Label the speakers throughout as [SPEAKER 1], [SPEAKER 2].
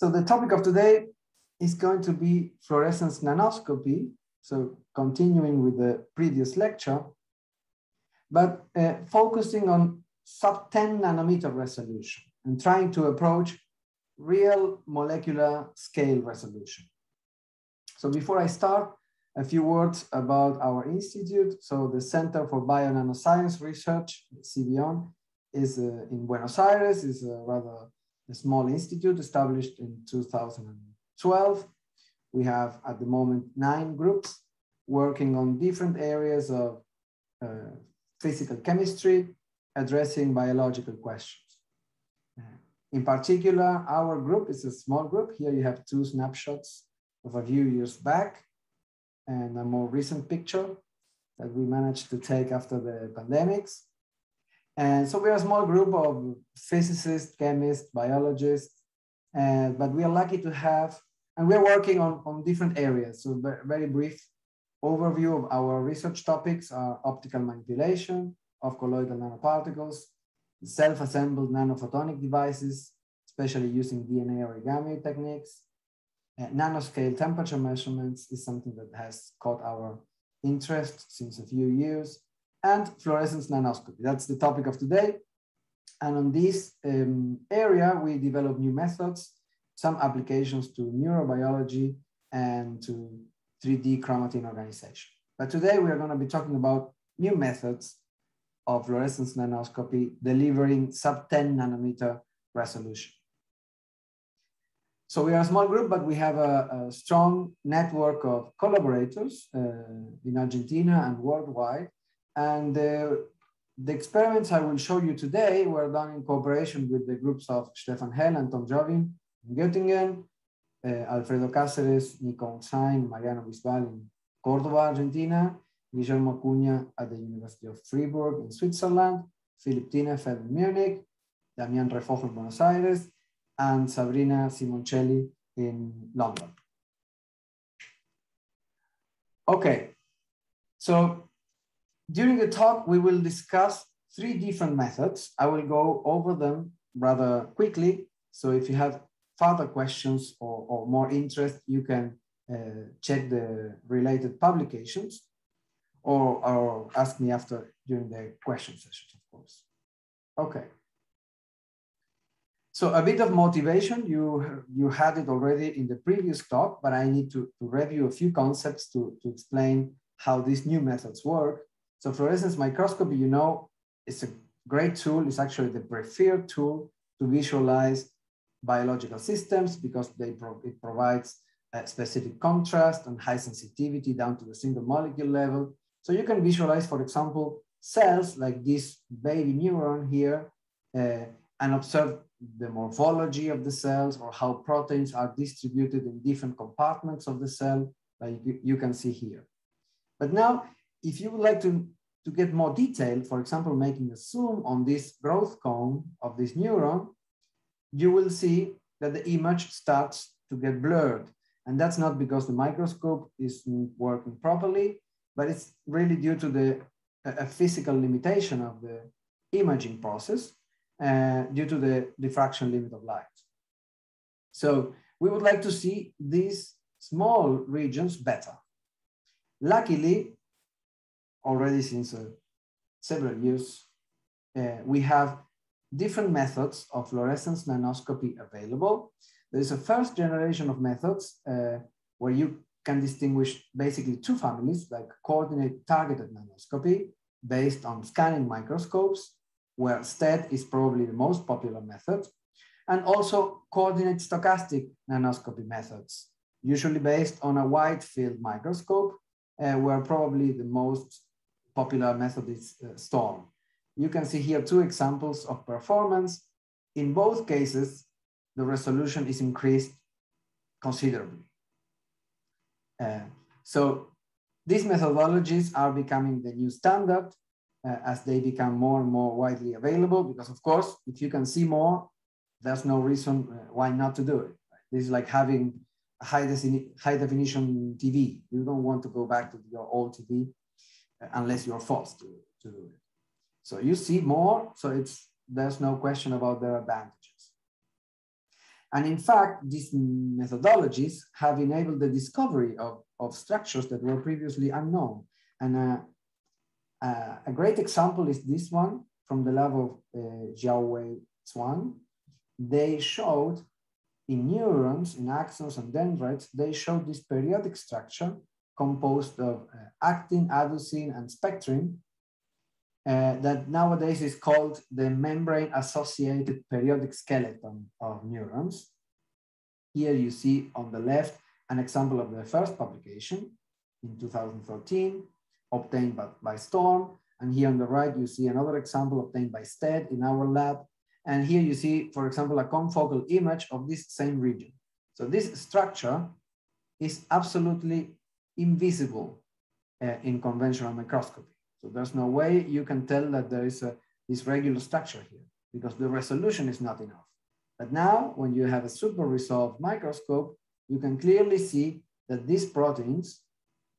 [SPEAKER 1] So the topic of today is going to be fluorescence nanoscopy. So continuing with the previous lecture, but focusing on sub 10 nanometer resolution and trying to approach real molecular scale resolution. So before I start, a few words about our institute. So the Center for Bio-Nanoscience Research, CBION, is in Buenos Aires, is a rather a small institute established in 2012. We have at the moment 9 groups working on different areas of physical chemistry, addressing biological questions. In particular, our group is a small group. Here you have 2 snapshots of a few years back and a more recent picture that we managed to take after the pandemics. And so we're a small group of physicists, chemists, biologists, but we are lucky to have, and we're working on different areas. So very brief overview of our research topics are optical manipulation of colloidal nanoparticles, self-assembled nanophotonic devices, especially using DNA origami techniques. Nanoscale temperature measurements is something that has caught our interest since a few years, and fluorescence nanoscopy. That's the topic of today. And on this area, we develop new methods, some applications to neurobiology and to 3D chromatin organization. But today we are going to be talking about new methods of fluorescence nanoscopy delivering sub 10 nanometer resolution. So we are a small group, but we have a strong network of collaborators in Argentina and worldwide. And the experiments I will show you today were done in cooperation with the groups of Stefan Hell and Tom Jovin in Göttingen, Alfredo Cáceres, Nico Sain, Mariano Bisbal in Córdoba, Argentina, Guillermo Acuña at the University of Fribourg in Switzerland, Philip Tinefeld in Munich, Damián Refojo in Buenos Aires, and Sabrina Simoncelli in London. Okay, so during the talk, we will discuss 3 different methods. I will go over them rather quickly. So if you have further questions or more interest, you can check the related publications or ask me after during the question sessions, of course. Okay. So a bit of motivation, you had it already in the previous talk, but I need to review a few concepts to explain how these new methods work. So fluorescence microscopy, you know, is a great tool. It's actually the preferred tool to visualize biological systems because it provides a specific contrast and high sensitivity down to the single molecule level. So you can visualize, for example, cells like this baby neuron here and observe the morphology of the cells or how proteins are distributed in different compartments of the cell, like you can see here. But now, if you would like to get more detail, for example, making a zoom on this growth cone of this neuron, you will see that the image starts to get blurred. And that's not because the microscope isn't working properly, but it's really due to a physical limitation of the imaging process due to the diffraction limit of light. So we would like to see these small regions better. Luckily, already since several years, we have different methods of fluorescence nanoscopy available. There is a first generation of methods where you can distinguish basically 2 families, like coordinate targeted nanoscopy based on scanning microscopes, where STED is probably the most popular method, and also coordinate stochastic nanoscopy methods, usually based on a wide field microscope, where probably the most popular method is STORM. You can see here 2 examples of performance. In both cases, the resolution is increased considerably. So these methodologies are becoming the new standard as they become more and more widely available, because of course, if you can see more, there's no reason why not to do it. This is like having a high definition TV. You don't want to go back to your old TV unless you're forced to do it. So you see more, so there's no question about their advantages. And in fact, these methodologies have enabled the discovery of structures that were previously unknown. And a great example is this one from the lab of Jiaowei Zhuang. They showed in neurons, in axons and dendrites, they showed this periodic structure composed of actin, adenosine, and spectrin that nowadays is called the membrane-associated periodic skeleton of neurons. Here you see on the left an example of the first publication in 2013, obtained by Storm. And here on the right, you see another example obtained by Stead in our lab. And here you see, for example, a confocal image of this same region. So this structure is absolutely invisible in conventional microscopy. So there's no way you can tell that there is this regular structure here because the resolution is not enough. But now, when you have a super resolved microscope, you can clearly see that these proteins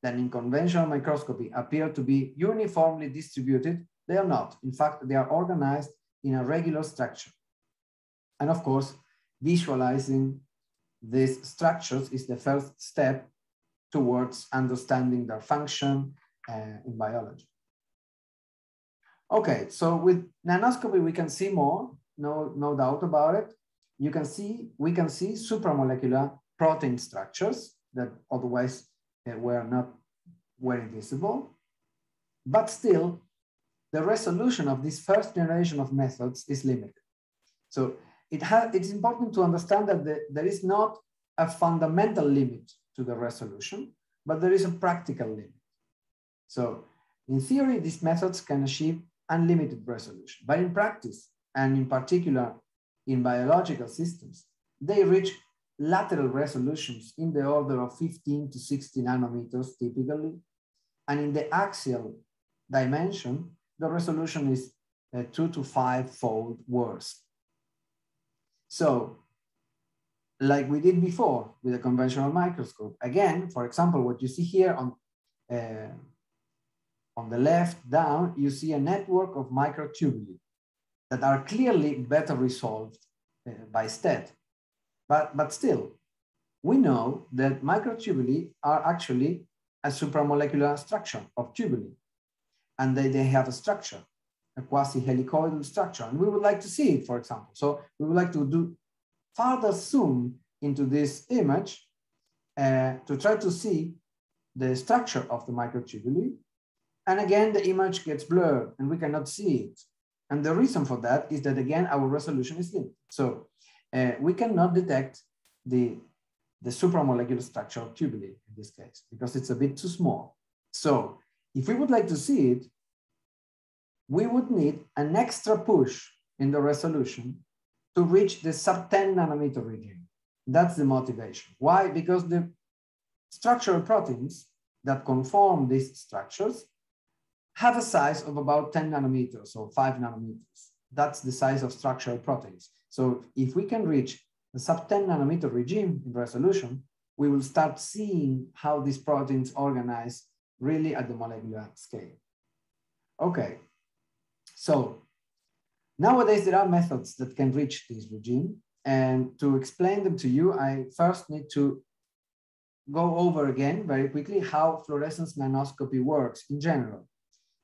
[SPEAKER 1] that in conventional microscopy appear to be uniformly distributed, they are not. In fact, they are organized in a regular structure. And of course, visualizing these structures is the first step towards understanding their function in biology. Okay, so with nanoscopy, we can see more, no doubt about it. We can see supramolecular protein structures that otherwise were invisible. But still, the resolution of this first generation of methods is limited. So it's important to understand that there is not a fundamental limit to the resolution, but there is a practical limit. So in theory, these methods can achieve unlimited resolution, but in practice, and in particular in biological systems, they reach lateral resolutions in the order of 15 to 60 nanometers typically. And in the axial dimension, the resolution is 2 to 5-fold worse. So, like we did before with a conventional microscope, again, for example, what you see here on the left down, you see a network of microtubuli that are clearly better resolved by Stead. But still, we know that microtubuli are actually a supramolecular structure of tubuli, and they have a structure, a quasi-helicoidal structure, and we would like to see it, for example. So we would like to do further zoom into this image to try to see the structure of the microtubuli. And again, the image gets blurred and we cannot see it. And the reason for that is that, again, our resolution is limited. So we cannot detect the supramolecular structure of tubuli in this case, because it's a bit too small. So if we would like to see it, we would need an extra push in the resolution to reach the sub-10 nanometer region. That's the motivation. Why? Because the structural proteins that conform these structures have a size of about 10 nanometers or 5 nanometers. That's the size of structural proteins. So if we can reach the sub-10 nanometer regime in resolution, we will start seeing how these proteins organize really at the molecular scale. Okay, so nowadays there are methods that can reach this regime, and to explain them to you, I first need to go over again very quickly how fluorescence nanoscopy works in general.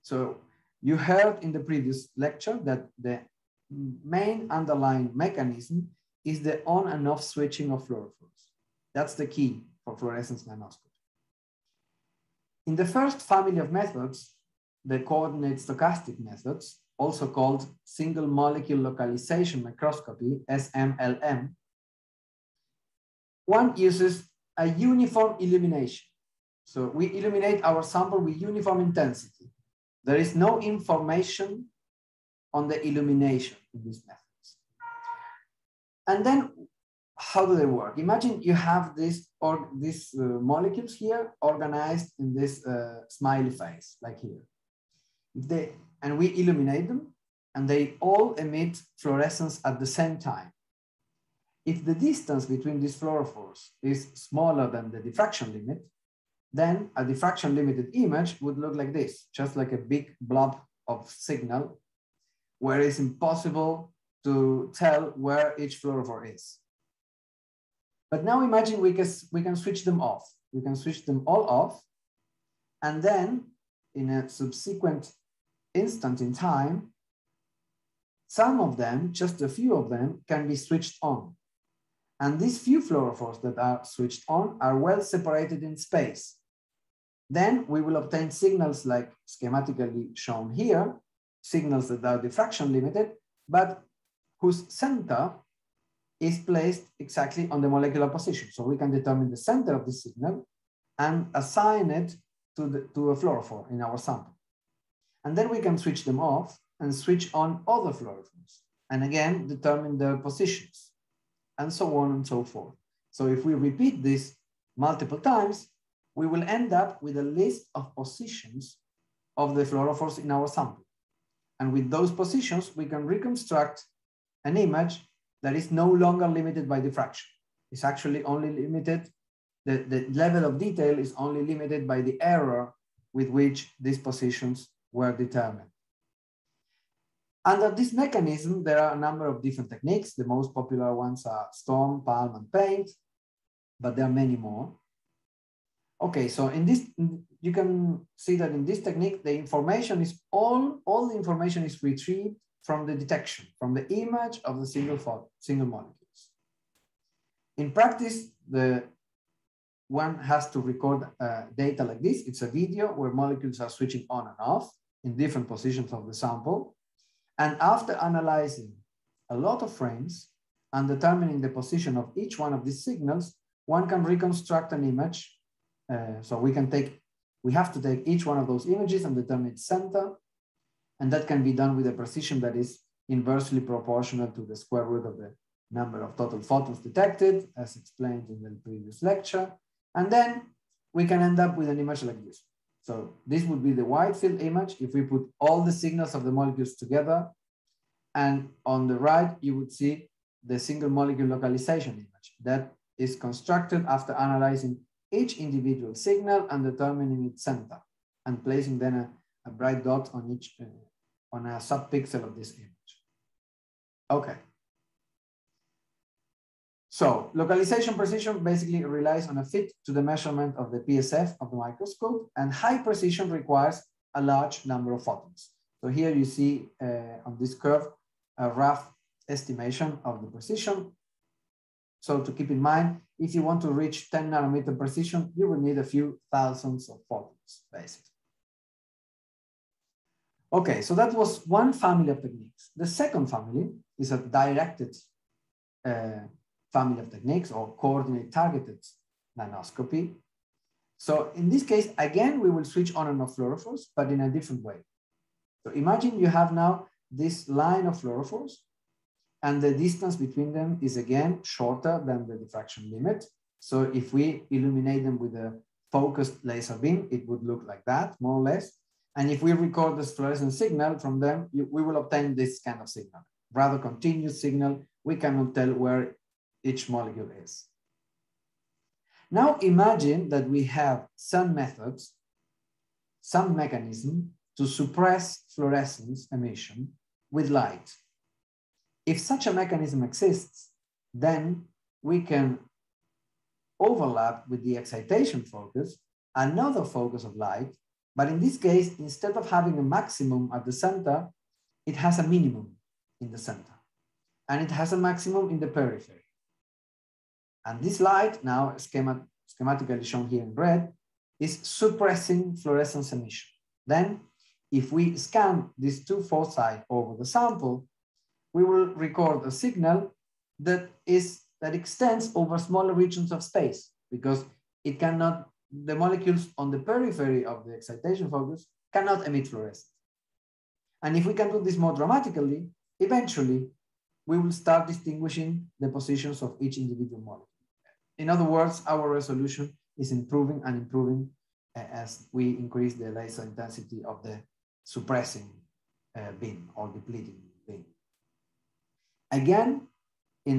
[SPEAKER 1] So you heard in the previous lecture that the main underlying mechanism is the on and off switching of fluorophores. That's the key for fluorescence nanoscopy. In the first family of methods, the coordinate stochastic methods, also called single molecule localization microscopy, SMLM, one uses a uniform illumination. So we illuminate our sample with uniform intensity. There is no information on the illumination in these methods. And then how do they work? Imagine you have these molecules here organized in this smiley face, like here. And we illuminate them, and they all emit fluorescence at the same time. If the distance between these fluorophores is smaller than the diffraction limit, then a diffraction limited image would look like this, just like a big blob of signal, where it's impossible to tell where each fluorophore is. But now imagine we can switch them off. We can switch them all off. And then in a subsequent instant in time, some of them, just a few of them, can be switched on. And these few fluorophores that are switched on are well separated in space. Then we will obtain signals like schematically shown here, signals that are diffraction limited, but whose center is placed exactly on the molecular position. So we can determine the center of the signal and assign it to a fluorophore in our sample. And then we can switch them off and switch on other fluorophores. And again, determine their positions and so on and so forth. So if we repeat this multiple times, we will end up with a list of positions of the fluorophores in our sample. And with those positions, we can reconstruct an image that is no longer limited by diffraction. It's actually only limited, the level of detail is only limited by the error with which these positions were determined. Under this mechanism, there are a number of different techniques. The most popular ones are storm, palm, and paint, but there are many more. Okay, so in this, you can see that in this technique, the information is all the information is retrieved from the detection, from the image of the single molecules. In practice, one has to record data like this. It's a video where molecules are switching on and off in different positions of the sample. And after analyzing a lot of frames and determining the position of each one of these signals, one can reconstruct an image. So we have to take each one of those images and determine its center. And that can be done with a precision that is inversely proportional to the square root of the number of total photons detected, as explained in the previous lecture. And then we can end up with an image like this. So this would be the wide field image if we put all the signals of the molecules together. And on the right, you would see the single molecule localization image that is constructed after analyzing each individual signal and determining its center and placing then a bright dot on each, on a subpixel of this image. Okay. So localization precision basically relies on a fit to the measurement of the PSF of the microscope, and high precision requires a large number of photons. So here you see on this curve, a rough estimation of the precision. So to keep in mind, if you want to reach 10 nanometer precision, you will need a few thousands of photons, basically. Okay, so that was one family of techniques. The second family is a directed family of techniques, or coordinate targeted nanoscopy. So in this case, again, we will switch on and off fluorophores, but in a different way. So imagine you have now this line of fluorophores, and the distance between them is again shorter than the diffraction limit. So if we illuminate them with a focused laser beam, it would look like that, more or less. And if we record this fluorescent signal from them, we will obtain this kind of signal. Rather continuous signal, we cannot tell where each molecule is. Now imagine that we have some methods, some mechanism to suppress fluorescence emission with light. If such a mechanism exists, then we can overlap with the excitation focus another focus of light, but in this case, instead of having a maximum at the center, it has a minimum in the center, and it has a maximum in the periphery. And this light, now schematically shown here in red, is suppressing fluorescence emission. Then, if we scan these two foci over the sample, we will record a signal that extends over smaller regions of space, because it cannot, the molecules on the periphery of the excitation focus cannot emit fluorescence. And if we can do this more dramatically, eventually we will start distinguishing the positions of each individual molecule. In other words, our resolution is improving and improving as we increase the laser intensity of the suppressing beam or depleting beam. Again,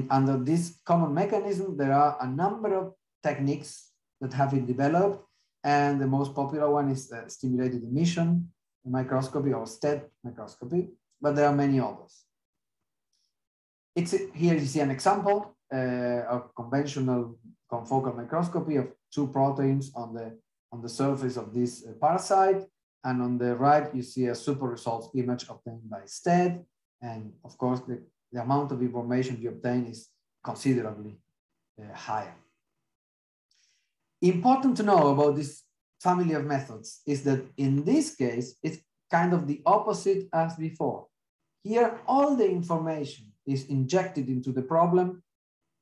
[SPEAKER 1] under this common mechanism, there are a number of techniques that have been developed, and the most popular one is stimulated emission microscopy, or STED microscopy, but there are many others. Here you see an example a conventional confocal microscopy of two proteins on the surface of this parasite. And on the right, you see a super resolved image obtained by STED. And of course, the amount of information you obtain is considerably higher. Important to know about this family of methods is that in this case, it's kind of the opposite as before. Here, all the information is injected into the problem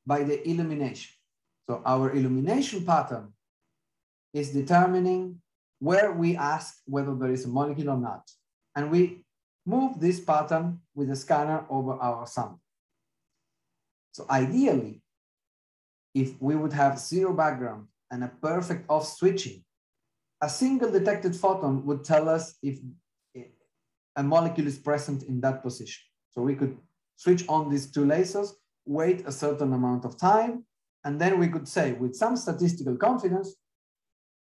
[SPEAKER 1] by the illumination. So our illumination pattern is determining where we ask whether there is a molecule or not. And we move this pattern with the scanner over our sample. So ideally, if we would have zero background and a perfect off switching, a single detected photon would tell us if a molecule is present in that position. So we could switch on these two lasers, wait a certain amount of time, and then we could say with some statistical confidence,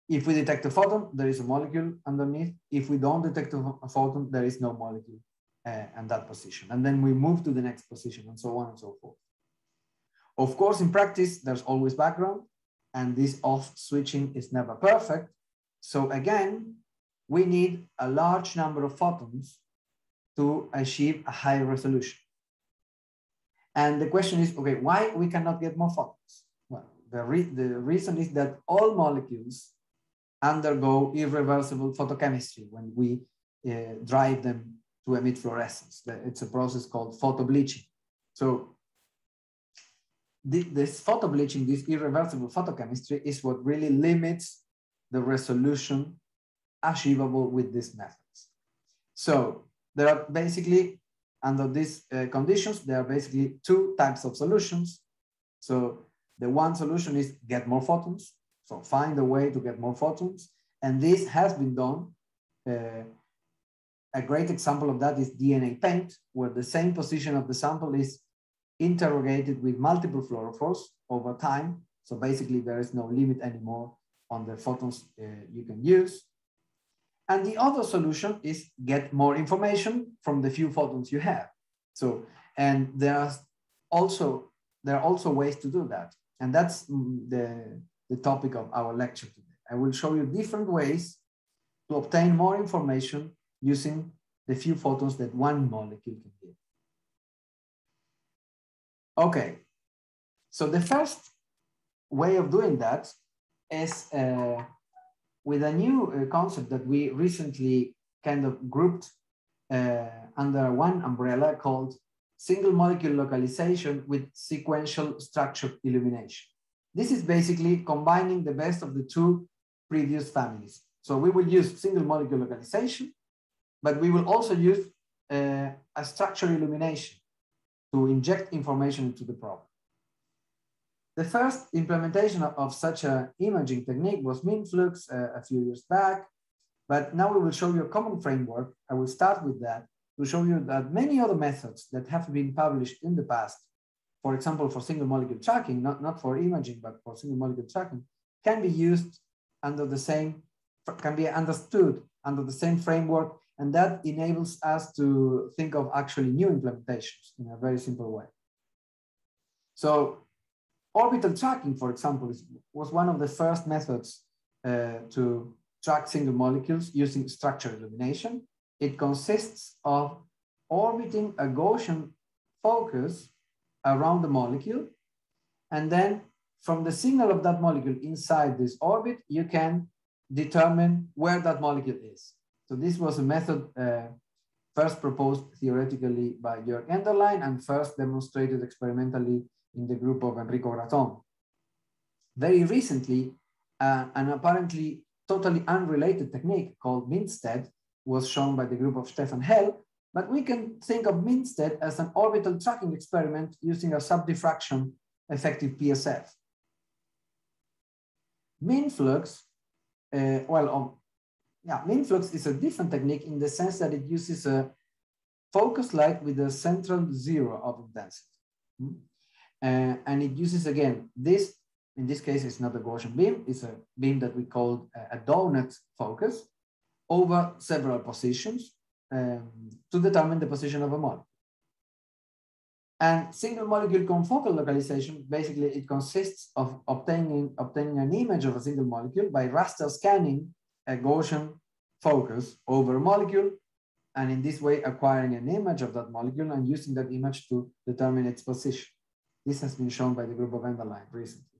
[SPEAKER 1] if we detect a photon, there is a molecule underneath. If we don't detect a photon, there is no molecule in that position. And then we move to the next position and so on and so forth. Of course, in practice, there's always background, and this off switching is never perfect. So again, we need a large number of photons to achieve a high resolution. And the question is, okay, why we cannot get more photons? Well, the reason is that all molecules undergo irreversible photochemistry when we drive them to emit fluorescence. It's a process called photobleaching. So this photobleaching, this irreversible photochemistry, is what really limits the resolution achievable with these methods. So there are basically, under these conditions, there are basically two types of solutions. So the one solution is get more photons. So find a way to get more photons. And this has been done. A great example of that is DNA paint, where the same position of the sample is interrogated with multiple fluorophores over time. So basically there is no limit anymore on the photons you can use. And the other solution is get more information from the few photons you have. So, and there are also ways to do that. And that's the topic of our lecture today. I will show you different ways to obtain more information using the few photons that one molecule can give. Okay, so the first way of doing that is with a new concept that we recently kind of grouped under one umbrella called single molecule localization with sequential structured illumination. This is basically combining the best of the two previous families. So we will use single molecule localization, but we will also use a structured illumination to inject information into the problem. The first implementation of such an imaging technique was MinFlux a few years back, but now we will show you a common framework. I will start with that to show you that many other methods that have been published in the past, for example, for single molecule tracking, not for imaging, but for single molecule tracking, can be used under the same, can be understood under the same framework, and that enables us to think of actually new implementations in a very simple way. So orbital tracking, for example, was one of the first methods to track single molecules using structured illumination. It consists of orbiting a Gaussian focus around the molecule, and then from the signal of that molecule inside this orbit, you can determine where that molecule is. So this was a method first proposed theoretically by Jörg Enderlein and first demonstrated experimentally in the group of Enrico Graton. Very recently, an apparently totally unrelated technique called MINSTED was shown by the group of Stefan Hell, but we can think of MINSTED as an orbital tracking experiment using a subdiffraction effective PSF. MinFlux, MinFlux is a different technique in the sense that it uses a focus light with a central zero of intensity. And it uses, again, this, in this case, it's not a Gaussian beam, it's a beam that we call a donut focus over several positions to determine the position of a molecule. And single molecule confocal localization, basically it consists of obtaining an image of a single molecule by raster scanning a Gaussian focus over a molecule, and in this way acquiring an image of that molecule and using that image to determine its position. This has been shown by the group of Enderlein recently.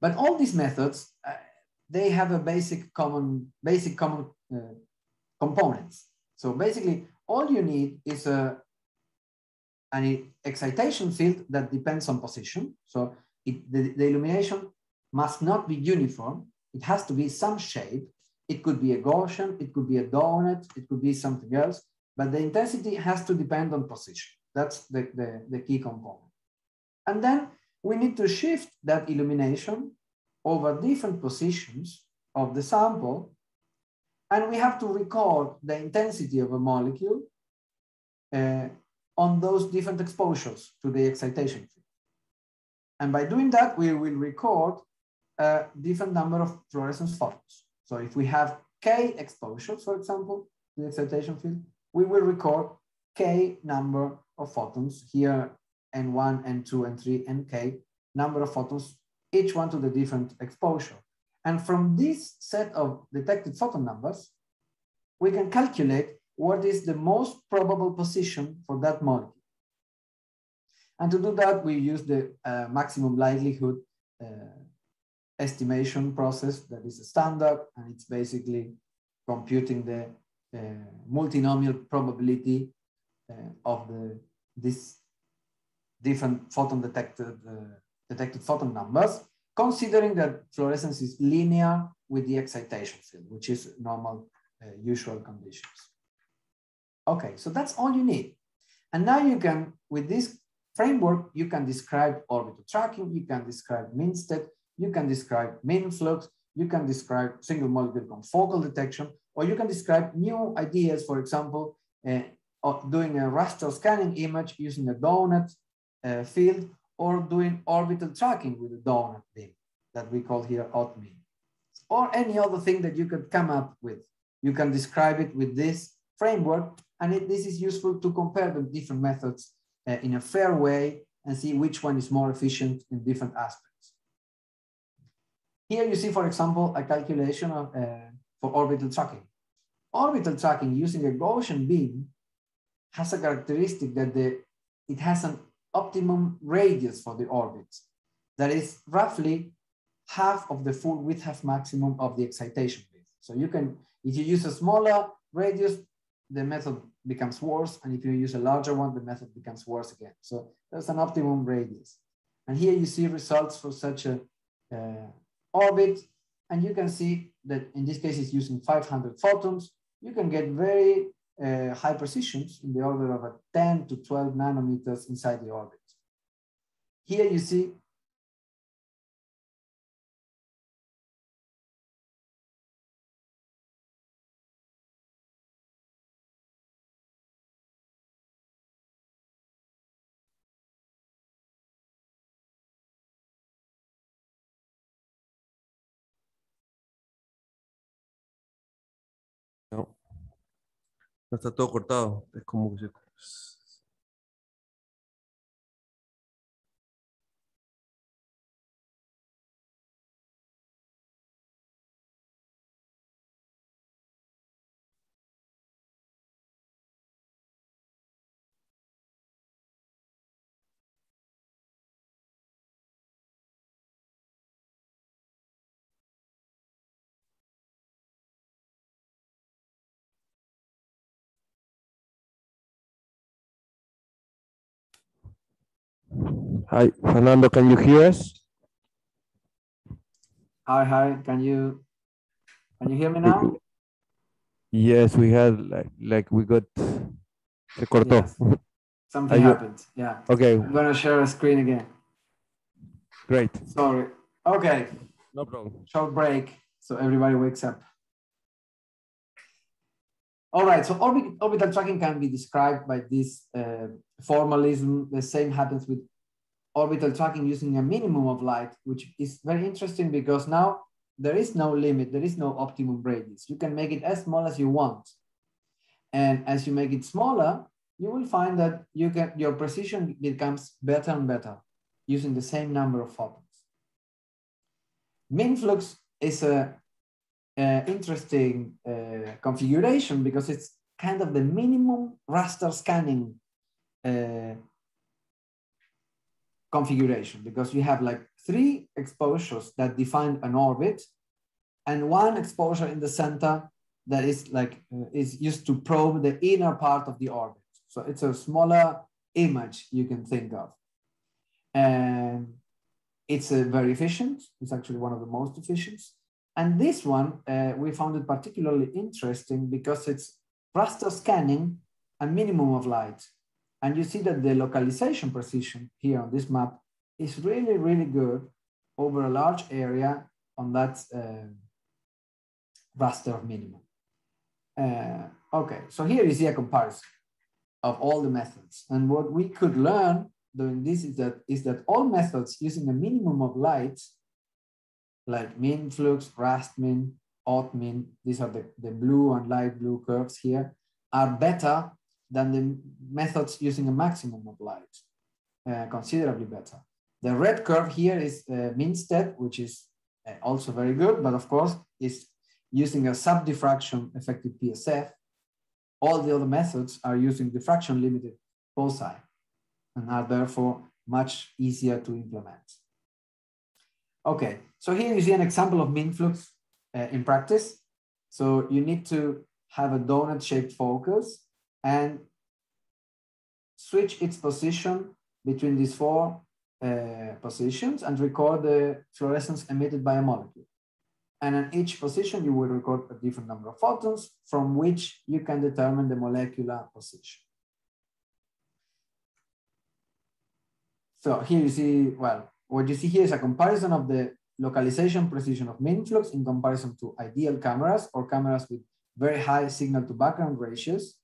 [SPEAKER 1] But all these methods, they have a basic common components. So basically, all you need is an excitation field that depends on position. So the illumination must not be uniform. It has to be some shape. It could be a Gaussian, it could be a donut, it could be something else, but the intensity has to depend on position. That's the key component. And then we need to shift that illumination over different positions of the sample, and we have to record the intensity of a molecule on those different exposures to the excitation field. And by doing that, we will record a different number of fluorescence photons. So if we have K exposures, for example, the excitation field, we will record K number of photons here, N1, N2, N3, Nk, number of photons, each one to the different exposure. And from this set of detected photon numbers, we can calculate what is the most probable position for that molecule. And to do that, we use the maximum likelihood estimation process that is a standard, and it's basically computing the multinomial probability of this different photon detected photon numbers, considering that fluorescence is linear with the excitation field, which is normal, usual conditions. Okay, so that's all you need. And now you can, with this framework, you can describe orbital tracking, you can describe mean state, you can describe mean flux, you can describe single molecule confocal detection, or you can describe new ideas, for example, of doing a raster scanning image using a donut field, or doing orbital tracking with a donut beam that we call here odd beam, or any other thing that you could come up with. You can describe it with this framework, and this is useful to compare the different methods in a fair way and see which one is more efficient in different aspects. Here you see, for example, a calculation of, for orbital tracking. Orbital tracking using a Gaussian beam has a characteristic that it has an optimum radius for the orbits. That is roughly half of the full width half maximum of the excitation width. So you can, if you use a smaller radius, the method becomes worse. And if you use a larger one, the method becomes worse again. So there's an optimum radius. And here you see results for such a orbit. And you can see that in this case, it's using 500 photons. You can get very high precisions in the order of 10 to 12 nanometers inside the orbit. Here you see
[SPEAKER 2] No, no está todo cortado. Es como que Hi, Fernando, can you hear us?
[SPEAKER 1] Hi, can you hear me now?
[SPEAKER 2] Yes, we had like we got se cortó.
[SPEAKER 1] Yes. Something happened. Yeah.
[SPEAKER 2] Okay.
[SPEAKER 1] I'm gonna share a screen again.
[SPEAKER 2] Great.
[SPEAKER 1] Sorry. Okay.
[SPEAKER 2] No problem.
[SPEAKER 1] Short break so everybody wakes up. All right, so orbital tracking can be described by this formalism. The same happens with orbital tracking using a minimum of light, which is very interesting because now there is no limit, there is no optimum radius. You can make it as small as you want. And as you make it smaller, you will find that your precision becomes better and better using the same number of photons. Mean flux is a interesting configuration because it's kind of the minimum raster scanning configuration, because you have like 3 exposures that define an orbit and 1 exposure in the center that is like is used to probe the inner part of the orbit. So it's a smaller image you can think of. And it's very efficient. It's actually one of the most efficient. And this one, we found it particularly interesting because it's raster scanning a minimum of light. And you see that the localization precision here on this map is really, really good over a large area on that raster of minimum. Okay, so here you see a comparison of all the methods. And what we could learn doing this is that all methods using a minimum of light, like mean flux, rast min, odd min, these are the blue and light blue curves here, are better than the methods using a maximum of light, considerably better. The red curve here is Minstead, which is also very good, but of course is using a sub-diffraction effective PSF. All the other methods are using diffraction limited foci and are therefore much easier to implement. Okay, so here you see an example of mean flux in practice. So you need to have a donut-shaped focus and switch its position between these 4 positions and record the fluorescence emitted by a molecule. And in each position, you will record a different number of photons from which you can determine the molecular position. So here you see, well, what you see here is a comparison of the localization precision of mean flux in comparison to ideal cameras or cameras with very high signal to background ratios.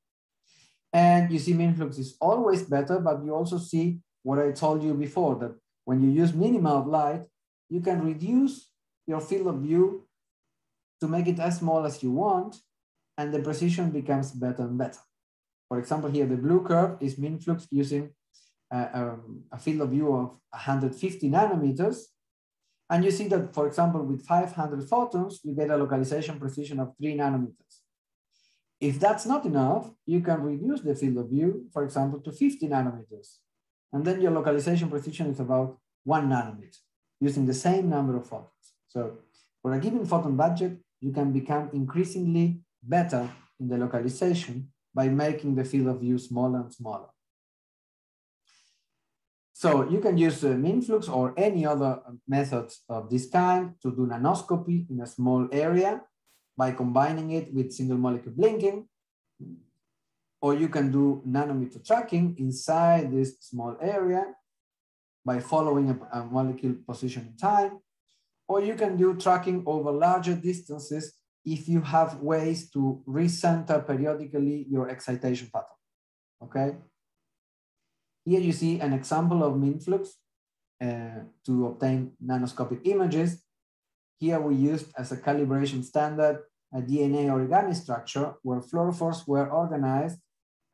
[SPEAKER 1] And you see mean flux is always better, but you also see what I told you before, that when you use minimal of light, you can reduce your field of view to make it as small as you want, and the precision becomes better and better. For example, here the blue curve is mean flux using a field of view of 150 nanometers. And you see that, for example, with 500 photons, you get a localization precision of 3 nanometers. If that's not enough, you can reduce the field of view, for example, to 50 nanometers. And then your localization precision is about 1 nanometer, using the same number of photons. So for a given photon budget, you can become increasingly better in the localization by making the field of view smaller and smaller. So you can use mean flux or any other methods of this kind to do nanoscopy in a small area by combining it with single molecule blinking, or you can do nanometer tracking inside this small area by following a molecule position in time, or you can do tracking over larger distances if you have ways to recenter periodically your excitation pattern, okay? Here you see an example of mean flux to obtain nanoscopic images. Here we used as a calibration standard a DNA origami structure where fluorophores were organized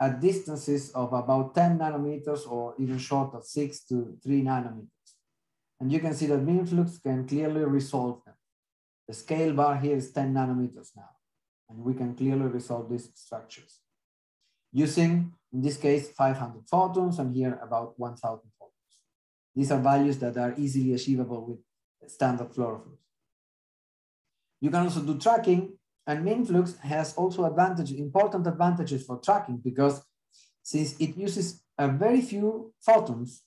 [SPEAKER 1] at distances of about 10 nanometers or even shorter, 6 to 3 nanometers. And you can see that mean flux can clearly resolve them. The scale bar here is 10 nanometers now, and we can clearly resolve these structures using, in this case, 500 photons, and here about 1,000 photons. These are values that are easily achievable with standard fluorophores. You can also do tracking, and mean flux has also important advantages for tracking, because since it uses a very few photons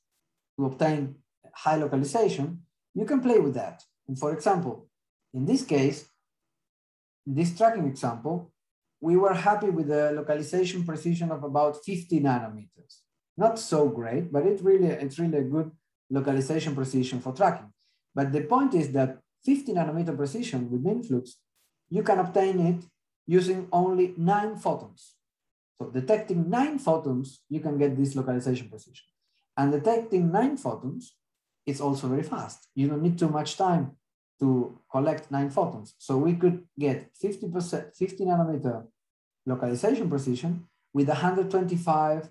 [SPEAKER 1] to obtain high localization, you can play with that. And for example, in this case, in this tracking example, we were happy with the localization precision of about 50 nanometers. Not so great, but it's really a good localization precision for tracking. But the point is that 50 nanometer precision with mean flux, you can obtain it using only 9 photons. So detecting 9 photons, you can get this localization precision. And detecting 9 photons, it's also very fast. You don't need too much time to collect 9 photons. So we could get 50 nanometer localization precision with 125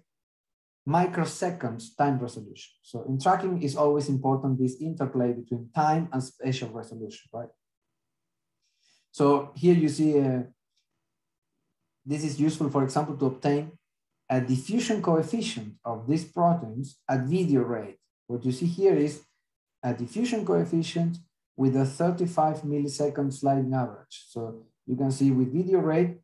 [SPEAKER 1] microseconds time resolution. So in tracking is always important, this interplay between time and spatial resolution, right? So here you see, this is useful, for example, to obtain a diffusion coefficient of these proteins at video rate. What you see here is a diffusion coefficient with a 35 millisecond sliding average. So you can see with video rate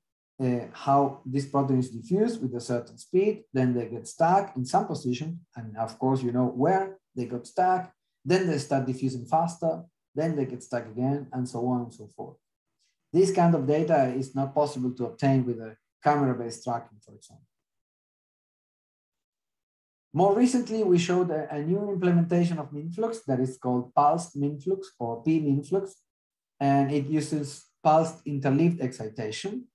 [SPEAKER 1] how this protein is diffused with a certain speed, then they get stuck in some position, and of course you know where they got stuck, then they start diffusing faster, then they get stuck again, and so on and so forth. This kind of data is not possible to obtain with a camera-based tracking, for example. More recently, we showed a new implementation of MinFlux that is called pulsed MinFlux or P-MinFlux, and it uses pulsed interleaved excitation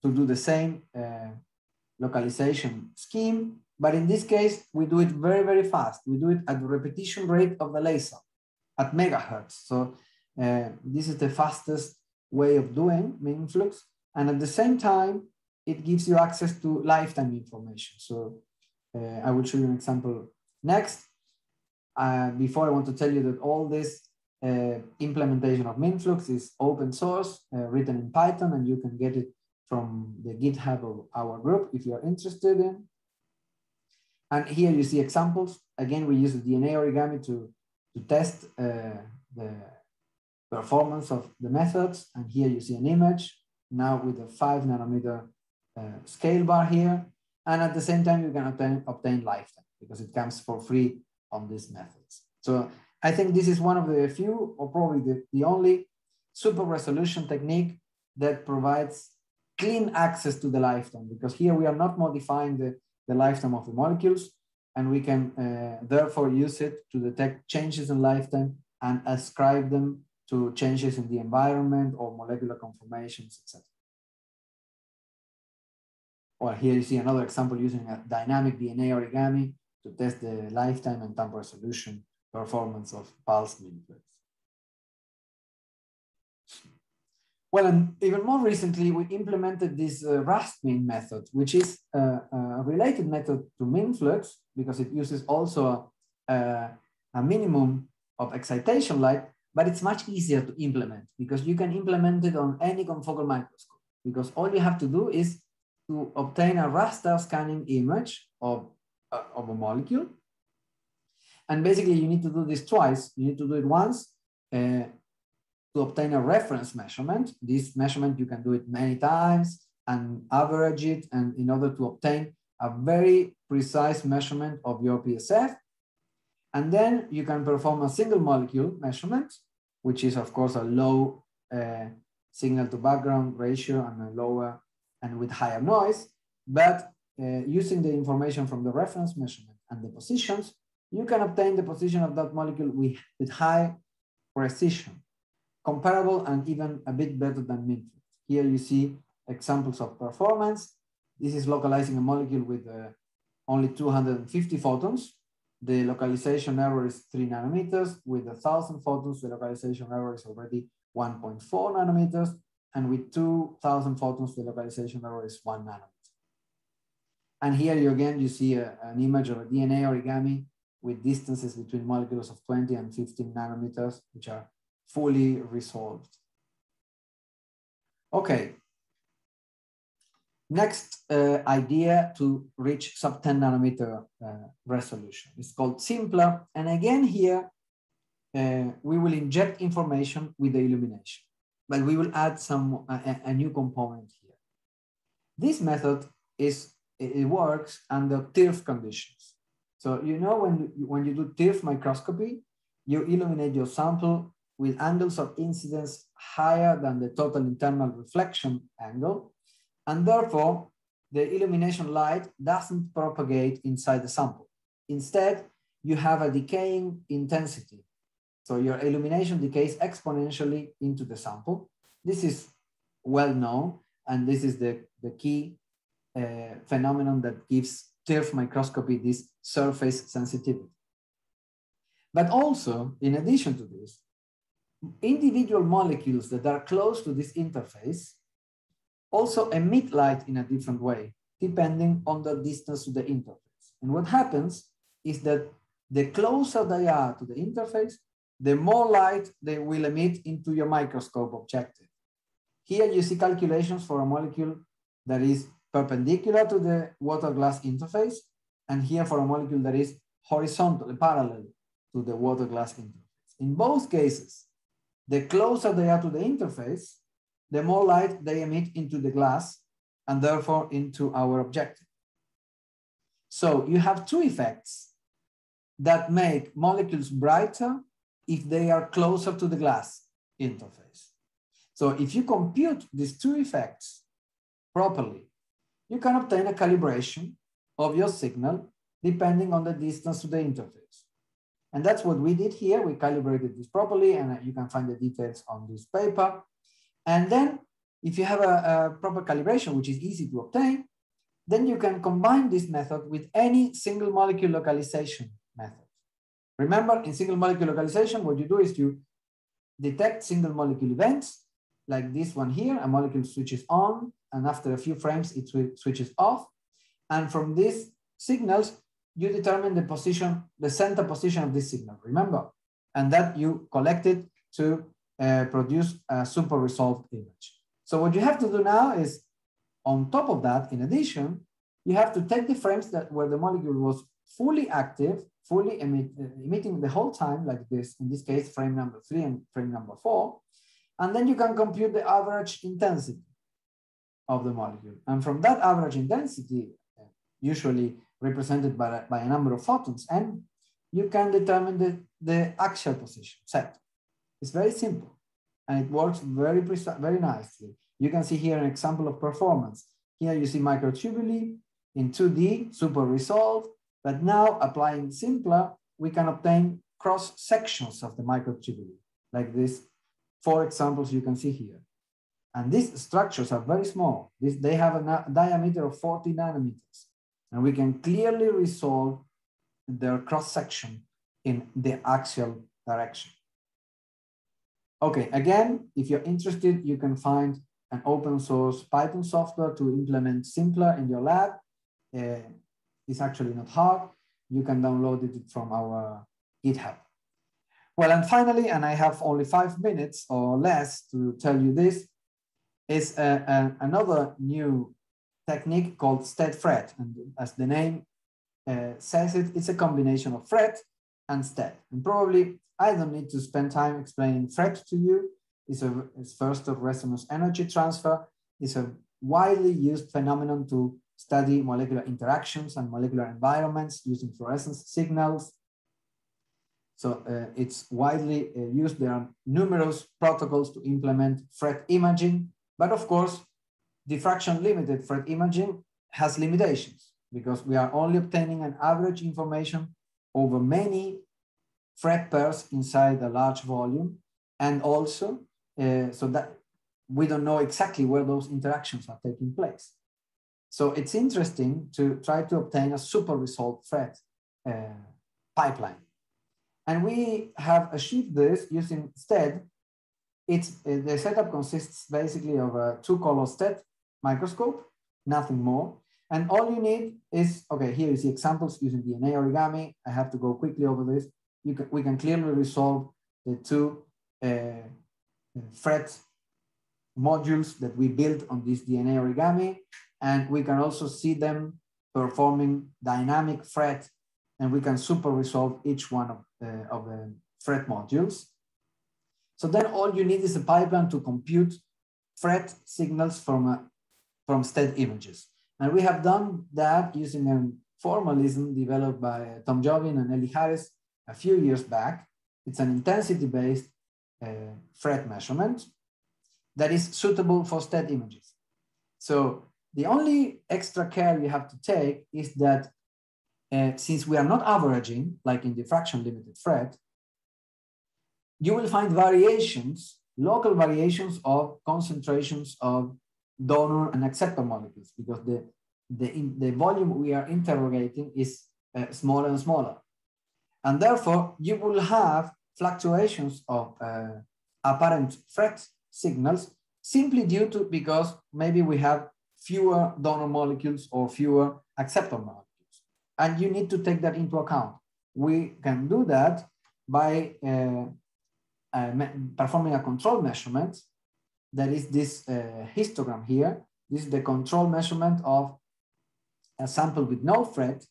[SPEAKER 1] to do the same localization scheme, but in this case, we do it very, very fast. We do it at the repetition rate of the laser at megahertz. So this is the fastest way of doing MinFlux, and at the same time, it gives you access to lifetime information. So I will show you an example next. Before, I want to tell you that all this implementation of MinFlux is open source, written in Python, and you can get it from the GitHub of our group if you're interested in. And here you see examples. Again, we use the DNA origami to test the performance of the methods. And here you see an image now with a 5 nanometer scale bar here. And at the same time, you can obtain lifetime because it comes for free on these methods. So I think this is one of the few, or probably the only super resolution technique that provides clean access to the lifetime, because here we are not modifying the lifetime of the molecules, and we can therefore use it to detect changes in lifetime and ascribe them to changes in the environment or molecular conformations, etc. Or here you see another example using a dynamic DNA origami to test the lifetime and time resolution performance of pulsed MinFlux. Well, and even more recently, we implemented this RustMin method, which is a related method to MinFlux because it uses also a minimum of excitation light, but it's much easier to implement because you can implement it on any confocal microscope, because all you have to do is to obtain a raster scanning image of a molecule. And basically you need to do this twice. You need to do it once to obtain a reference measurement. This measurement, you can do it many times and average it, and in order to obtain a very precise measurement of your PSF. And then you can perform a single molecule measurement, which is of course a low signal to background ratio and a lower and with higher noise. But using the information from the reference measurement and the positions, you can obtain the position of that molecule with high precision, comparable and even a bit better than MinFlux. Here you see examples of performance. This is localizing a molecule with only 250 photons. The localization error is 3 nanometers. With 1,000 photons, the localization error is already 1.4 nanometers. And with 2,000 photons, the localization error is 1 nanometer. And here you see an image of a DNA origami with distances between molecules of 20 and 15 nanometers, which are fully resolved. Okay. Next idea to reach sub 10 nanometer resolution. It's called simpler. And again here, we will inject information with the illumination, but we will add a new component here. This method works under TIRF conditions. So you know when you do TIRF microscopy, you illuminate your sample with angles of incidence higher than the total internal reflection angle, and therefore the illumination light doesn't propagate inside the sample. Instead, you have a decaying intensity. So your illumination decays exponentially into the sample. This is well known, and this is the key phenomenon that gives TIRF microscopy this surface sensitivity. But also, in addition to this, individual molecules that are close to this interface also emit light in a different way, depending on the distance to the interface. And what happens is that the closer they are to the interface, the more light they will emit into your microscope objective. Here you see calculations for a molecule that is perpendicular to the water glass interface, and here for a molecule that is horizontal, parallel to the water glass interface. In both cases, the closer they are to the interface, the more light they emit into the glass and therefore into our objective. So you have two effects that make molecules brighter if they are closer to the glass interface. So if you compute these two effects properly, you can obtain a calibration of your signal depending on the distance to the interface. And that's what we did here. We calibrated this properly, and you can find the details on this paper. And then if you have a proper calibration, which is easy to obtain, then you can combine this method with any single molecule localization method. Remember, in single molecule localization, what you do is you detect single molecule events, like this one here. A molecule switches on, and after a few frames, it switches off. And from these signals, you determine the position, the center position of this signal, remember? And that you collect it to produce a super resolved image. So what you have to do now is, on top of that, in addition, you have to take the frames where the molecule was fully active, fully emitting the whole time, like this, in this case, frame number 3 and frame number 4, and then you can compute the average intensity of the molecule. And from that average intensity, usually represented by a number of photons, and you can determine the axial position set. It's very simple, and it works very nicely. You can see here an example of performance. Here you see microtubuli in 2D, super resolved, but now applying simpler, we can obtain cross sections of the microtubuli, like these 4 examples you can see here. And these structures are very small. They have a diameter of 40 nanometers. And we can clearly resolve their cross-section in the axial direction. Okay, again, if you're interested, you can find an open source Python software to implement simpler in your lab. It's actually not hard. You can download it from our GitHub. Well, and finally, and I have only 5 minutes or less to tell you this, is another new technique called stead-fret. And as the name says it, it's a combination of fret and stead. And probably I don't need to spend time explaining fret to you. It's first of resonance energy transfer. It's a widely used phenomenon to study molecular interactions and molecular environments using fluorescence signals. So it's widely used. There are numerous protocols to implement fret imaging, but of course, diffraction limited fret imaging has limitations because we are only obtaining an average information over many fret pairs inside a large volume, and also so that we don't know exactly where those interactions are taking place. So it's interesting to try to obtain a super resolved fret pipeline. And we have achieved this using stead. The setup consists basically of a 2-color stead microscope, nothing more. And all you need is, okay, here is the examples using DNA origami. I have to go quickly over this. We can clearly resolve the 2 fret modules that we built on this DNA origami. And we can also see them performing dynamic fret, and we can super resolve each one of the fret modules. So then all you need is a pipeline to compute fret signals from stead images. And we have done that using a formalism developed by Tom Jobin and Ellie Harris a few years back. It's an intensity-based fret measurement that is suitable for stead images. So the only extra care you have to take is that since we are not averaging, like in diffraction limited fret, you will find variations, local variations of concentrations of donor and acceptor molecules, because the volume we are interrogating is smaller and smaller. And therefore, you will have fluctuations of apparent fret signals simply because maybe we have fewer donor molecules or fewer acceptor molecules. And you need to take that into account. We can do that by performing a control measurement. That is this histogram here. This is the control measurement of a sample with no fret.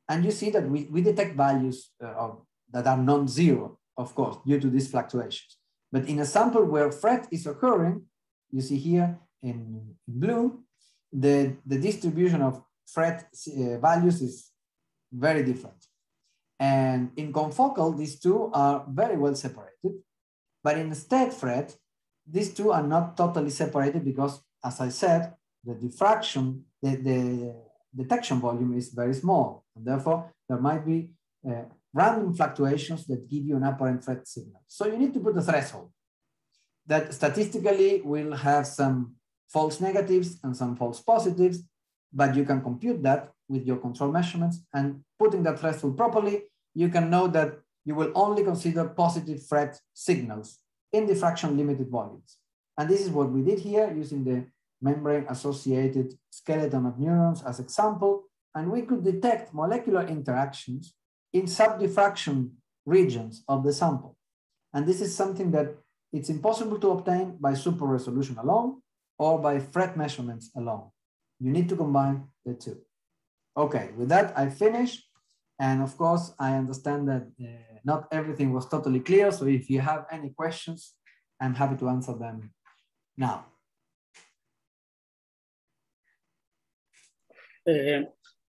[SPEAKER 1] And you see that we detect values that are non-zero, of course, due to these fluctuations. But in a sample where fret is occurring, you see here in blue, the distribution of fret values is very different. And in confocal, these two are very well separated. But in state fret, these two are not totally separated because, as I said, the diffraction, the detection volume is very small. And therefore, there might be random fluctuations that give you an apparent fret signal. So you need to put a threshold that statistically will have some false negatives and some false positives, but you can compute that with your control measurements, and putting that threshold properly, you can know that you will only consider positive fret signals in diffraction limited volumes. And this is what we did here using the membrane associated skeleton of neurons as example, and we could detect molecular interactions in subdiffraction regions of the sample. And this is something that it's impossible to obtain by super resolution alone or by fret measurements alone. You need to combine the two. Okay, with that, I finish. And of course, I understand that not everything was totally clear. So if you have any questions, I'm happy to answer them now.